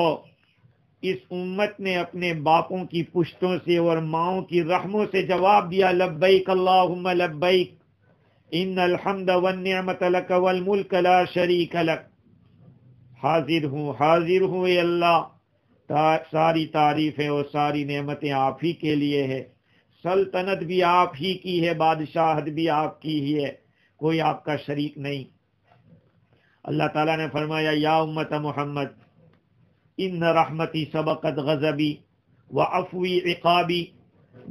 Speaker 1: اس امت نے اپنے باپوں کی پشتوں سے اور ماؤں کی رحموں سے جواب دیا لبیک اللہم لبیک ان الحمد والنعمت لک والملک لا شریک لک، حاضر ہوں اے اللہ، ساری تعریفیں اور ساری نعمتیں آپ ہی کے لیے ہے، سلطنت بھی آپ ہی کی ہے، بادشاہت بھی آپ کی ہی ہے، کوئی آپ کا شریک نہیں۔ اللہ تعالیٰ نے فرمایا یا امت محمد ان رحمتی سبقت غضبی وعفوی عقابی،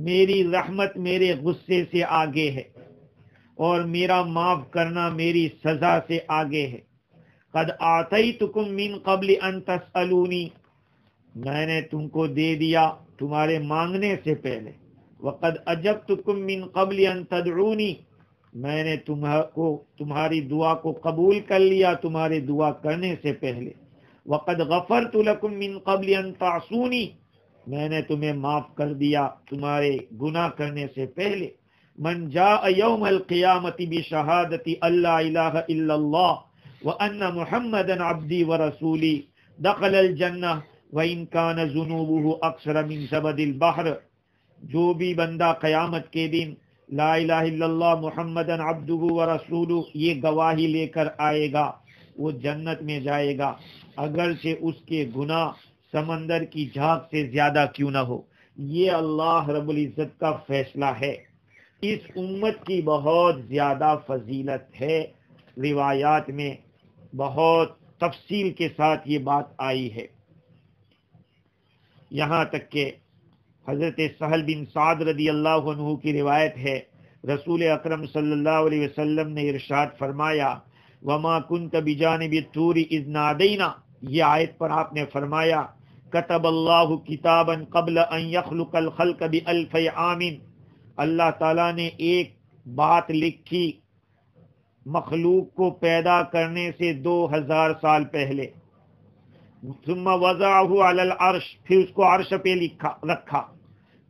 Speaker 1: میری رحمت میرے غصے سے آگے ہے اور میرا معاف کرنا میری سزا سے آگے ہے۔ قد آتیتکم من قبل ان تسألونی، میں نے تم کو دے دیا تمہارے مانگنے سے پہلے، وقد اجبتکم من قبل ان تدعونی، میں نے تمہاری دعا کو قبول کر لیا تمہارے دعا کرنے سے پہلے. وقد غفرت لکم من قبل ان تعصونی، میں نے تمہیں معاف کر دیا تمہارے گناہ کرنے سے پہلے. من جاء یوم القیامت بشہادت اللہ الہ الا اللہ وان محمدا عبدی ورسولی دخل الجنہ وان کان ذنوبہ اکثر من زبد البحر. جو بھی بندہ قیامت کے دن لا الہ الا اللہ محمدن عبدہ ورسولہ یہ گواہی لے کر آئے گا وہ جنت میں جائے گا، اگرچہ اس کے گناہ سمندر کی جھاگ سے زیادہ کیوں نہ ہو. یہ اللہ رب العزت کا فیصلہ ہے. اس امت کی بہت زیادہ فضیلت ہے، روایات میں بہت تفصیل کے ساتھ یہ بات آئی ہے. یہاں تک کہ حضرت سہل بن سعد رضی اللہ عنہ کی روایت ہے، رسول اکرم صلی اللہ علیہ وسلم نے ارشاد فرمایا وما كنت بجانب الطور اذ نادینا. یہ آیت پر آپ نے فرمایا کتب اللہ کتابا قبل ان یخلق الخلق بألف عام. اللہ تعالیٰ نے ایک بات لکھی مخلوق کو پیدا کرنے سے 2000 سال پہلے. ثم وضعه علی العرش، پھر اس کو عرش پہ رکھا،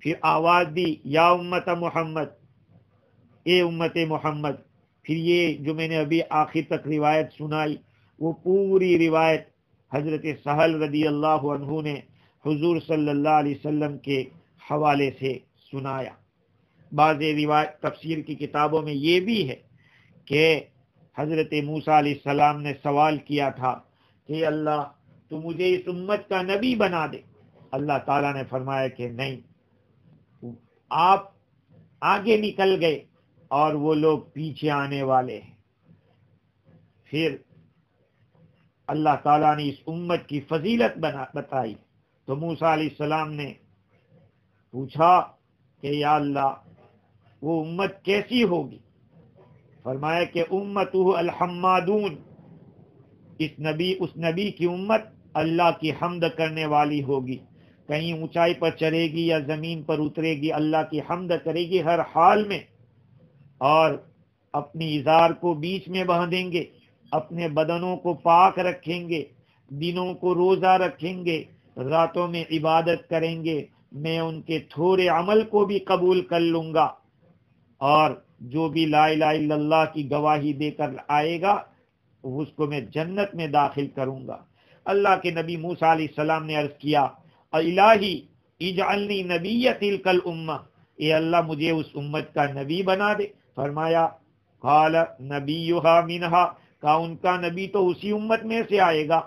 Speaker 1: پھر آواز دی یا امت محمد، اے امت محمد. پھر یہ جو میں نے ابھی آخر تک روایت سنائی وہ پوری روایت حضرت سہل رضی اللہ عنہ نے حضور صلی اللہ علیہ وسلم کے حوالے سے سنایا. بعض روایت تفسیر کی کتابوں میں یہ بھی ہے کہ حضرت موسیٰ علیہ السلام نے سوال کیا تھا کہ اللہ تو مجھے اس امت کا نبی بنا دے. اللہ تعالیٰ نے فرمایا کہ نہیں، آپ آگے نکل گئے اور وہ لوگ پیچھے آنے والے ہیں. پھر اللہ تعالیٰ نے اس امت کی فضیلت بتائی تو موسیٰ علیہ السلام نے پوچھا کہ یا اللہ وہ امت کیسی ہوگی؟ فرمایا کہ امتہ الحمادون، اس نبی کی امت اللہ کی حمد کرنے والی ہوگی. کہیں اونچائی پر چڑھے گی یا زمین پر اترے گی اللہ کی حمد کرے گی ہر حال میں، اور اپنی ازار کو بیچ میں باندھیں گے، اپنے بدنوں کو پاک رکھیں گے، دنوں کو روزہ رکھیں گے، راتوں میں عبادت کریں گے. میں ان کے تھوڑے عمل کو بھی قبول کر لوں گا، اور جو بھی لا الہ الا اللہ کی گواہی دے کر آئے گا اس کو میں جنت میں داخل کروں گا. اللہ کے نبی موسیٰ علیہ السلام نے عرض کیا الہی اجعلنی نبی تلک الامہ، اے اللہ مجھے اس امت کا نبی بنا دے. فرمایا قال نبیھا منھا، کہا ان کا نبی تو اسی امت میں سے آئے گا.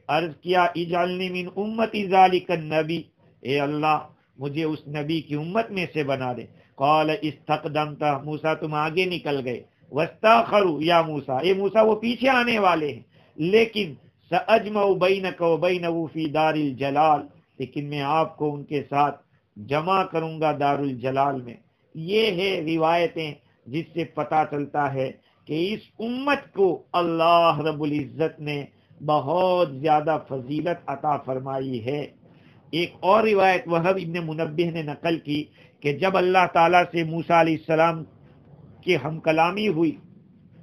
Speaker 1: عرض کیا اجعلنی من امتی ذالک النبی، اے اللہ مجھے اس نبی کی امت میں سے بنا دے. قال استقدمت، موسیٰ تم آگے نکل گئے. واستاخروا یا موسیٰ، اے موسیٰ وہ پیچھے آنے والے ہیں، لیکن ساجمع بینک وبینہ فی دار الجلال، لیکن میں آپ کو ان کے ساتھ جمع کروں گا دار الجلال میں. یہ ہے روایتیں جس سے پتہ چلتا ہے کہ اس امت کو اللہ رب العزت نے بہت زیادہ فضیلت عطا فرمائی ہے. ایک اور روایت وہب ابن منبہ نے نقل کی کہ جب اللہ تعالیٰ سے موسیٰ علیہ السلام کی ہم کلامی ہوئی،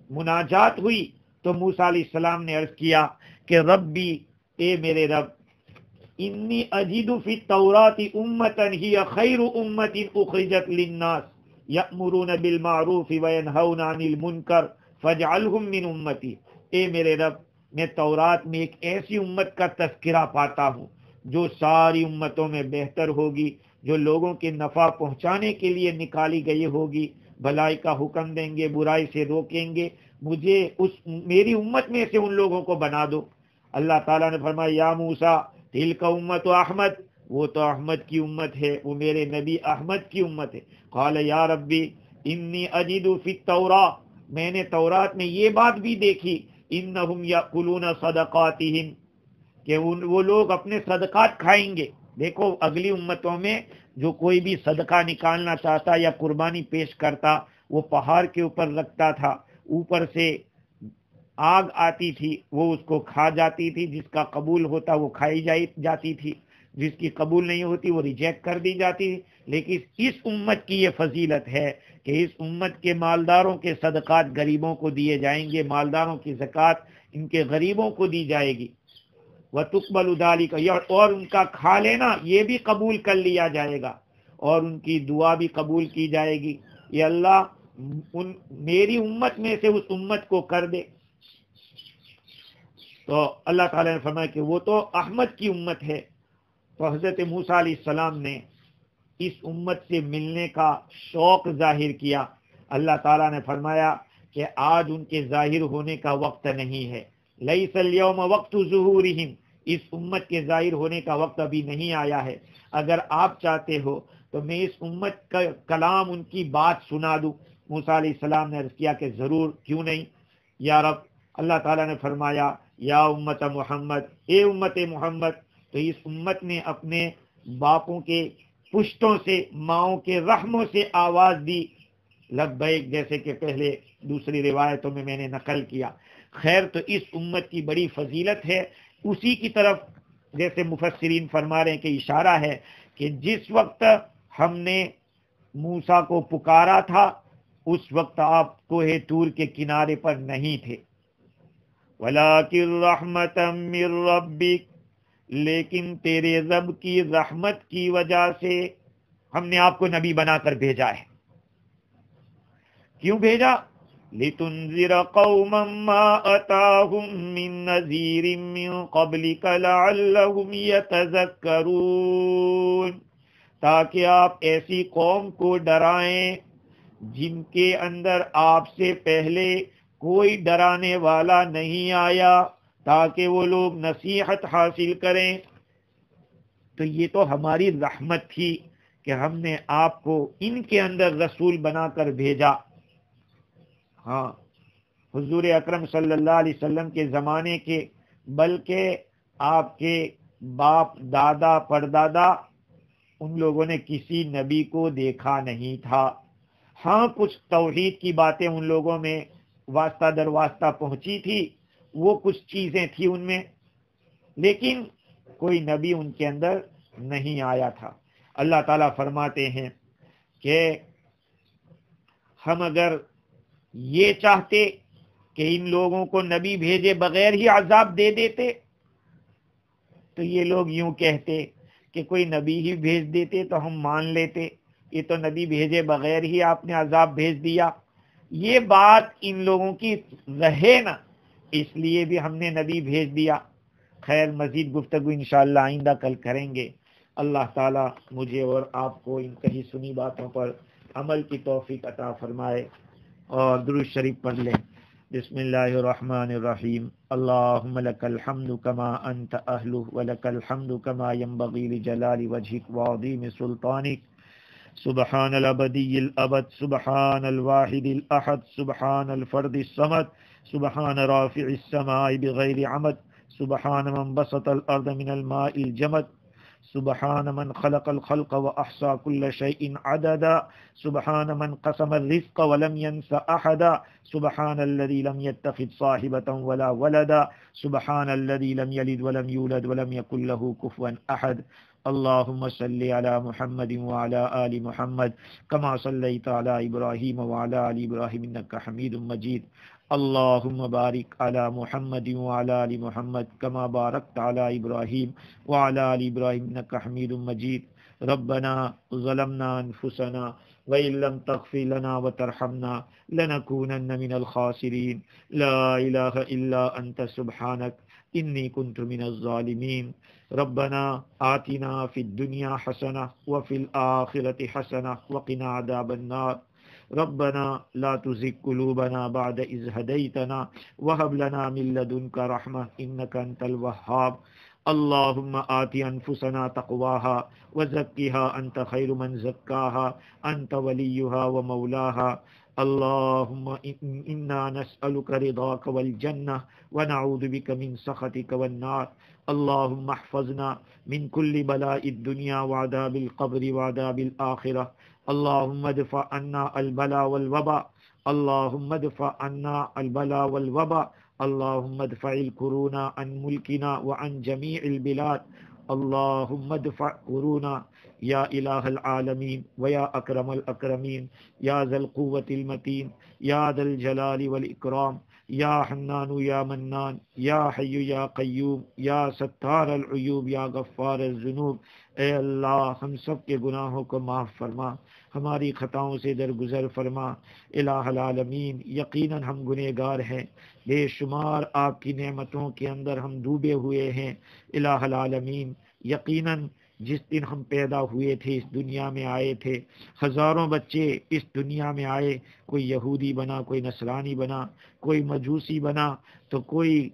Speaker 1: مناجات ہوئی، تو موسیٰ علیہ السلام نے عرض کیا کہ ربی، اے میرے رب، انی اجد فی التوراۃ امتا ہی خیر امت اخرجت للناس یأمرون بالمعروف وینہون عن المنکر فاجعلہم من امتی. اے میرے رب، میں تورات میں ایک ایسی امت کا تذکرہ پاتا ہوں جو ساری امتوں میں بہتر ہوگی، جو لوگوں کے نفع پہنچانے کے لیے نکالی گئی ہوگی، بھلائی کا حکم دیں گے، برائی سے روکیں گے. مجھے میری امت میں سے ان لوگوں کو بنا دو. اللہ تعالیٰ نے فرمایا یا موسیٰ تلک امت احمد، وہ تو احمد کی امت ہے، وہ میرے نبی احمد کی امت ہے. قال یا ربی انی اجد فی التوراۃ، میں نے تورات میں یہ بات بھی دیکھی، انہم یاکلون صدقاتہم، کہ وہ لوگ اپنے صدقات کھائیں گے. دیکھو اگلی امتوں میں جو کوئی بھی صدقہ نکالنا چاہتا یا قربانی پیش کرتا وہ پہاڑ کے اوپر رکھتا تھا، اوپر سے آگ آتی تھی، وہ اس کو کھا جاتی تھی، جس کا قبول ہوتا وہ کھائی جاتی تھی. جس کی قبول نہیں ہوتی وہ ریجیکٹ کر دی جاتی. لیکن اس امت کی یہ فضیلت ہے کہ اس امت کے مالداروں کے صدقات غریبوں کو دیے جائیں گے، مالداروں کی زکوٰۃ ان کے غریبوں کو دی جائے گی. وَتُقْبَلُ ذَلِكَ، اور ان کا کھا لینا یہ بھی قبول کر لیا جائے گا، اور ان کی دعا بھی قبول کی جائے گی. یہ اللہ میری امت میں سے اس امت کو کر دے. تو اللہ تعالیٰ نے فرمایا کہ وہ تو احمد کی امت ہے. تو حضرت موسیٰ علیہ السلام نے اس امت سے ملنے کا شوق ظاہر کیا. اللہ تعالیٰ نے فرمایا کہ آج ان کے ظاہر ہونے کا وقت نہیں ہے. لیس اليوم وقت ظہورہم، اس امت کے ظاہر ہونے کا وقت ابھی نہیں آیا ہے. اگر آپ چاہتے ہو تو میں اس امت کا کلام، ان کی بات سنا دوں. موسیٰ علیہ السلام نے عرض کیا کہ ضرور، کیوں نہیں یا رب. اللہ تعالیٰ نے فرمایا یا امت محمد، اے امت محمد. تو اس امت نے اپنے باپوں کے پشتوں سے، ماؤں کے رحموں سے آواز دی لبیک، جیسے کہ پہلے دوسری روایتوں میں نے نقل کیا. خیر، تو اس امت کی بڑی فضیلت ہے. اسی کی طرف جیسے مفسرین فرما رہے ہیں کہ اشارہ ہے کہ جس وقت ہم نے موسیٰ کو پکارا تھا اس وقت آپ کوہ طور کے کنارے پر نہیں تھے. وَلَٰكِن رَحْمَةً مِّن رَّبِّكَ، لیکن تیرے رب کی رحمت کی وجہ سے ہم نے آپ کو نبی بنا کر بھیجا ہے. کیوں بھیجا؟ لِتُنذِرَ قَوْمًا مَّا أَتَاهُم مِّن نَّذِيرٍ مِّن قَبْلِكَ لَعَلَّهُمْ يَتَذَكَّرُونَ، تاکہ آپ ایسی قوم کو ڈرائیں جن کے اندر آپ سے پہلے کوئی ڈرانے والا نہیں آیا، تاکہ وہ لوگ نصیحت حاصل کریں. تو یہ تو ہماری رحمت تھی کہ ہم نے آپ کو ان کے اندر رسول بنا کر بھیجا. ہاں، حضور اکرم صلی اللہ علیہ وسلم کے زمانے کے، بلکہ آپ کے باپ دادا پردادا، ان لوگوں نے کسی نبی کو دیکھا نہیں تھا. ہاں، کچھ توحید کی باتیں ان لوگوں میں واسطہ در واسطہ پہنچی تھی، وہ کچھ چیزیں تھی ان میں، لیکن کوئی نبی ان کے اندر نہیں آیا تھا. اللہ تعالیٰ فرماتے ہیں کہ ہم اگر یہ چاہتے کہ ان لوگوں کو نبی بھیجے بغیر ہی عذاب دے دیتے تو یہ لوگ یوں کہتے کہ کوئی نبی ہی بھیج دیتے تو ہم مان لیتے، یہ تو نبی بھیجے بغیر ہی آپ نے عذاب بھیج دیا. یہ بات ان لوگوں کی رہے نا، اس لیے بھی ہم نے نبی بھیج دیا. خیر، مزید گفتگو انشاءاللہ آئندہ کل کریں گے. اللہ تعالیٰ مجھے اور آپ کو ان کہی سنی باتوں پر عمل کی توفیق عطا فرمائے. اور درود شریف پڑھ لیں. بسم اللہ الرحمن الرحیم. اللہم لک الحمد کما انت اہلہ ولک الحمد کما ینبغی لجلال وجہک وعظیم سلطانک. سبحان الابدی الابد، سبحان الواحد الاحد، سبحان الفرد الصمد، سبحان رافع السماء بغیر عمد، سبحان من بسط الارض من الماء الجمد، سبحان من خلق الخلق وأحصى كل شيء عددا، سبحان من قسم الرزق ولم ينس أحدا، سبحان الذي لم يتخذ صاحبة ولا ولدا، سبحان الذي لم يلد ولم يولد ولم يكن له كفوا أحد. اللهم صل على محمد وعلى آل محمد كما صليت على إبراهيم وعلى آل إبراهيم إنك حميد مجيد. اللهم بارك على محمد وعلى آل محمد كما باركت على إبراهيم وعلى آل إبراهيم إنك حميد مجيد. ربنا ظلمنا أنفسنا وإن لم تغفر لنا وترحمنا لنكونن من الخاسرين. لا إله إلا أنت سبحانك إني كنت من الظالمين. ربنا آتنا في الدنيا حسنة وفي الآخرة حسنة وقنا عذاب النار. ربنا لا تزغ قلوبنا بعد إذ هديتنا وهب لنا من لدنك رحمة إنك أنت الوهاب. اللهم آت أنفسنا تقواها وزكها أنت خير من زكاها أنت وليها ومولاها. اللهم إنا نسألك رضاك والجنة ونعوذ بك من سخطك والنار. اللهم احفظنا من كل بلاء الدنيا وعذاب القبر وعذاب الآخرة. اللهم ادفع عنا البلاء والوباء. اللهم ادفع عنا البلاء والوباء. اللهم ادفع الكورونا عن ملكنا وعن جميع البلاد. اللہم ادفع قرونا یا الہ العالمین ویا اکرم الاکرمین یا ذا القوة المتین یا ذا الجلال والاکرام یا حنان یا منان یا حی یا قیوم یا ستار العیوب یا غفار الذنوب۔ اے اللہ ہم سب کے گناہوں کو معاف فرما، ہماری خطاؤں سے درگزر فرما۔ الہ العالمین یقیناً ہم گنہگار ہیں، بے شمار آپ کی نعمتوں کے اندر ہم ڈوبے ہوئے ہیں۔ الہ العالمین یقیناً جس دن ہم پیدا ہوئے تھے، اس دنیا میں آئے تھے، ہزاروں بچے اس دنیا میں آئے، کوئی یہودی بنا، کوئی نصرانی بنا، کوئی مجوسی بنا، تو کوئی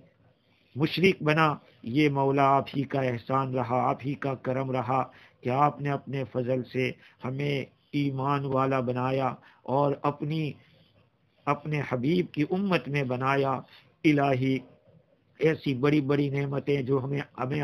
Speaker 1: مشرک بنا۔ یہ مولا آپ ہی کا احسان رہا، آپ ہی کا کرم رہا کہ آپ نے اپنے فضل سے ہمیں ایمان والا بنایا اور اپنے حبیب کی امت میں بنایا۔ الہی ایسی بڑی بڑی نعمتیں جو ہمیں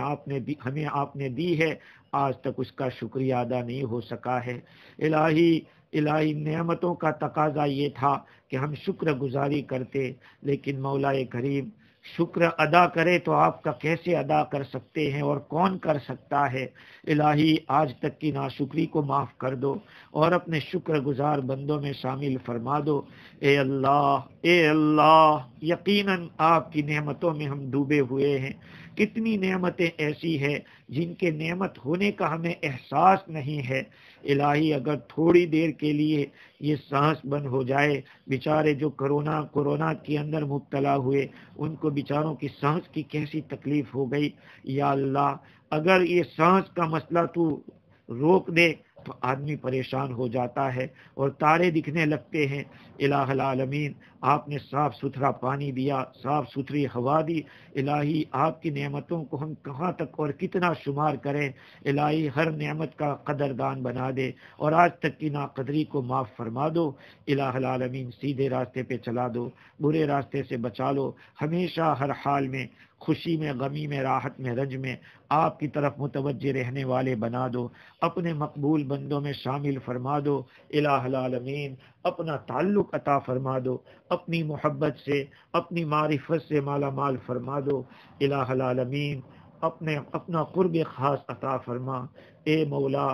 Speaker 1: آپ نے دی ہے، آج تک اس کا شکریہ ادا نہیں ہو سکا ہے۔ الہی نعمتوں کا تقاضا یہ تھا کہ ہم شکر گزاری کرتے، لیکن مولا کریم شکر ادا کرے تو آپ کا کیسے ادا کر سکتے ہیں، اور کون کر سکتا ہے؟ الہی آج تک کی ناشکری کو معاف کر دو اور اپنے شکر گزار بندوں میں شامل فرما دو۔ اے اللہ یقیناً آپ کی نعمتوں میں ہم ڈوبے ہوئے ہیں۔ کتنی نعمتیں ایسی ہیں جن کے نعمت ہونے کا ہمیں احساس نہیں ہے۔ الہی اگر تھوڑی دیر کے لیے یہ سانس بند ہو جائے، بیچارے جو کورونا کے اندر مبتلا ہوئے، ان کو بیچاروں کی سانس کی کیسی تکلیف ہو گئی۔ یا اللہ اگر یہ سانس کا مسئلہ تو روک دے تو آدمی پریشان ہو جاتا ہے اور تارے دکھنے لگتے ہیں۔ الہ العالمین آپ نے صاف ستھرا پانی دیا، صاف ستھری ہوا دی۔ الہی آپ کی نعمتوں کو ہم کہاں تک اور کتنا شمار کریں۔ الہی ہر نعمت کا قدردان بنا دے اور آج تک کی ناقدری کو معاف فرما دو۔ الہ العالمین سیدھے راستے پہ چلا دو، برے راستے سے بچا لو۔ ہمیشہ ہر حال میں، خوشی میں، غمی میں، راحت میں، رنج میں آپ کی طرف متوجہ رہنے والے بنا دو، اپنے مقبول بندوں میں شامل فرما دو۔ الہ العالمین اپنا تعلق عطا فرما دو، اپنی محبت سے، اپنی معرفت سے مالا مال فرما دو۔ الہ العالمین اپنا قرب خاص عطا فرما۔ اے مولا،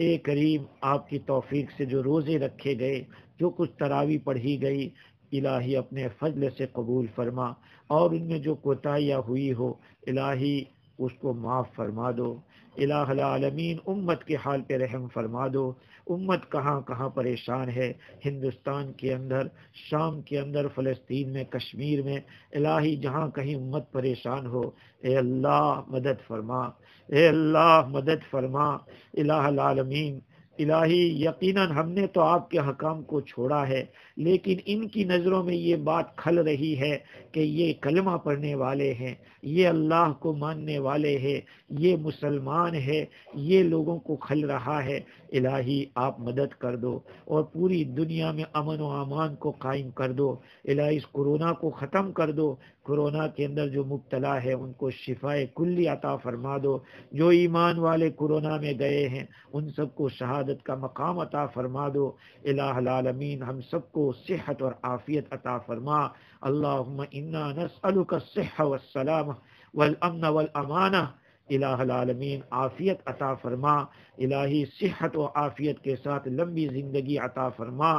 Speaker 1: اے کریم، آپ کی توفیق سے جو روزے رکھے گئے، جو کچھ تراویح پڑھی گئی، الہی اپنے فضل سے قبول فرما، اور ان میں جو کوتاہیاں ہوئی ہو الہی اس کو معاف فرما دو۔ الہ العالمین امت کے حال پہ رحم فرما دو۔ امت کہاں کہاں پریشان ہے، ہندوستان کے اندر، شام کے اندر، فلسطین میں، کشمیر میں، الہی جہاں کہیں امت پریشان ہو، اے اللہ مدد فرما، اے اللہ مدد فرما۔ الہ العالمین الہی یقیناً ہم نے تو آپ کے حکام کو چھوڑا ہے، لیکن ان کی نظروں میں یہ بات کھل رہی ہے کہ یہ کلمہ پڑھنے والے ہیں، یہ اللہ کو ماننے والے ہیں، یہ مسلمان ہے، یہ لوگوں کو کھل رہا ہے۔ الہی آپ مدد کر دو اور پوری دنیا میں امن و امان کو قائم کر دو۔ الہی اس کورونا کو ختم کر دو، کورونا کے اندر جو مبتلا ہے ان کو شفائے کلی عطا فرما دو، جو ایمان والے کورونا میں گئے ہیں ان سب کو شہادت کا مقام عطا فرما دو۔ الہ العالمین ہم سب کو صحت اور عافیت عطا فرما۔ اللہم انا نسألک الصحة والسلامة والامن والامانہ۔ الہ العالمین عافیت عطا فرما، الہی صحت و عافیت کے ساتھ لمبی زندگی عطا فرما۔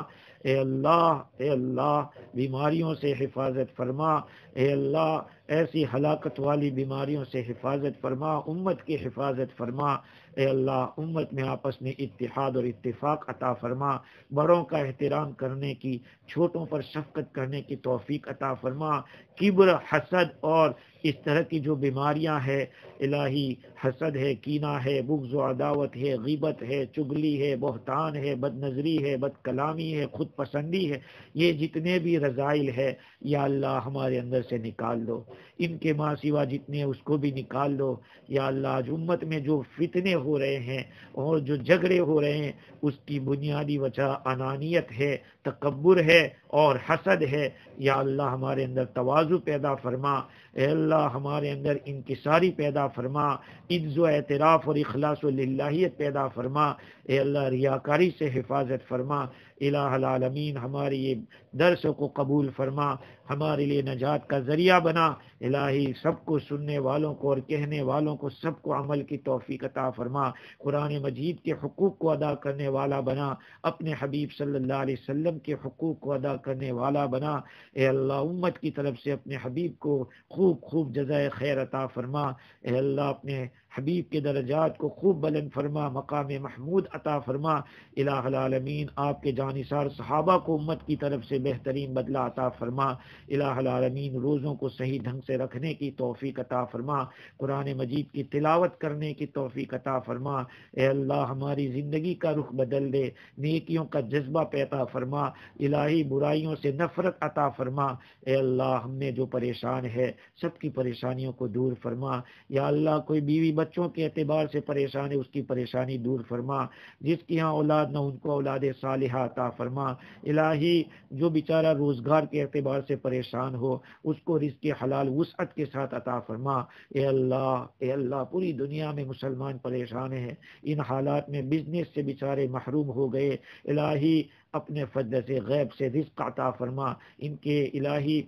Speaker 1: اے اللہ بیماریوں سے حفاظت فرما، اے اللہ ایسی ہلاکت والی بیماریوں سے حفاظت فرما، امت کی حفاظت فرما۔ اے اللہ امت میں آپس میں اتحاد اور اتفاق عطا فرما، بڑوں کا احترام کرنے کی، چھوٹوں پر شفقت کرنے کی توفیق عطا فرما۔ کبر، حسد اور اس طرح کی جو بیماریاں ہیں الہی، حسد ہے، کینہ ہے، بغض و عداوت ہے، غیبت ہے، چغلی ہے، بہتان ہے، بد نظری ہے، بد کلامی ہے، خود پسندی ہے، یہ جتنے بھی رذائل ہے یا اللہ ہمارے اندر سے نکال دو۔ ان کے ماں سوا جتنے اس کو بھی نکال دو۔ یا اللہ آج امت میں جو فتنے ہو رہے ہیں اور جو جھگڑے ہو رہے ہیں اس کی بنیادی وجہ انانیت ہے، تکبر ہے اور حسد ہے۔ یا اللہ ہمارے اندر تواضع پیدا فرما، اے اللہ ہمارے اندر انکساری پیدا فرما، عجز و اعتراف اور اخلاص و للہیت پیدا فرما۔ اے اللہ ریاکاری سے حفاظت فرما، الہ العالمین ہمارے یہ درسوں کو قبول فرما، ہمارے لیے نجات کا ذریعہ بنا، الہی سب کو سننے والوں کو اور کہنے والوں کو سب کو عمل کی توفیق عطا فرما، قرآن مجید کے حقوق کو ادا کرنے والا بنا، اپنے حبیب صلی اللہ علیہ وسلم کے حقوق کو ادا کرنے والا بنا، اے اللہ امت کی طرف سے اپنے حبیب کو خوب خوب جزائے خیر عطا فرما، اے اللہ اپنے حبیب کے درجات کو خوب بلند فرما، مقام محمود عطا فرما، الہ العالمین آپ کے جانثار صحابہ کو امت کی طرف سے بہترین بدلہ عطا فرما، الہ العالمین روزوں کو صحیح ڈھنگ سے رکھنے کی توفیق عطا فرما، قرآن مجید کی تلاوت کرنے کی توفیق عطا فرما، اے اللہ ہماری زندگی کا رخ بدل دے، نیکیوں کا جذبہ پیدا فرما، الہی برائیوں سے نفرت عطا فرما، اے اللہ ہم میں جو پریشان ہے سب کی پریشانیوں کو دور فرما، یا اللہ کوئی بیوی بچوں کے اعتبار سے پریشان ہے اس کی پریشانی دور فرما، جس کی ہاں اولاد نہ ان کو اولاد صالحہ عطا فرما، الہی جو بیچارہ روزگار کے اعتبار سے پریشان ہو اس کو رزق حلال وسعت کے ساتھ عطا فرما، اے اللہ پوری دنیا میں مسلمان پریشان ہیں، ان حالات میں بزنس سے بیچارے محروم ہو گئے، الہی اپنے فضل سے غیب سے رزق عطا فرما، ان کے الہی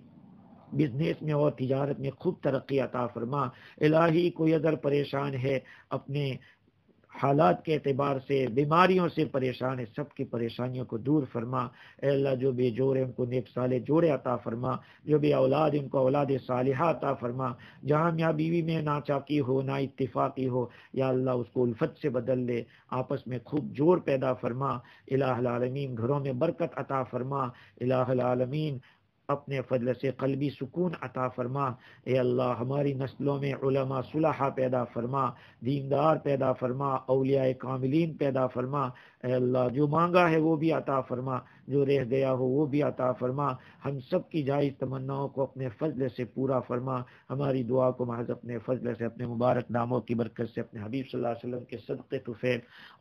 Speaker 1: بزنس میں اور تجارت میں خوب ترقی عطا فرما، الہی کوئی اگر پریشان ہے اپنے حالات کے اعتبار سے بیماریوں سے پریشان ہے سب کی پریشانیوں کو دور فرما، اے اللہ جو بے جوڑ ہیں ان کو نیک صالح جوڑے عطا فرما، جو بے اولاد ان کو اولاد صالحہ عطا فرما، جہاں میاں بیوی میں ناچاکی ہو نا اتفاقی ہو یا اللہ اس کو الفت سے بدل لے، آپس میں خوب جوڑ پیدا فرما، الہ العالمین گھروں میں برکت عطا فرما، الہ العالمین اپنے فضل سے قلبی سکون عطا فرما، اے اللہ ہماری نسلوں میں علماء صلحاء پیدا فرما، دیندار پیدا فرما، اولیاء کاملین پیدا فرما، اے اللہ جو مانگا ہے وہ بھی عطا فرما، جو رہ گیا ہو وہ بھی عطا فرما، ہم سب کی جائز تمناؤں کو اپنے فضل سے پورا فرما، ہماری دعا کو محض اپنے فضل سے اپنے مبارک ناموں کی برکت سے اپنے حبیب صلی اللہ علیہ وسلم کے صدقے طفیل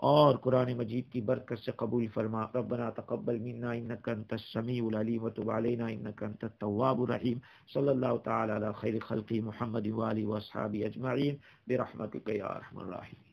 Speaker 1: اور قرآن مجید کی برکت سے قبول فرما، ربنا تقبل منا انک انت السمیع العلیم وتب علینا انک انت التواب الرحیم، صلی اللہ تعالی علی خیر خلقی محمد و آلہ و اصحابہ اجمعین برحمتک یا ارحم الراحمین۔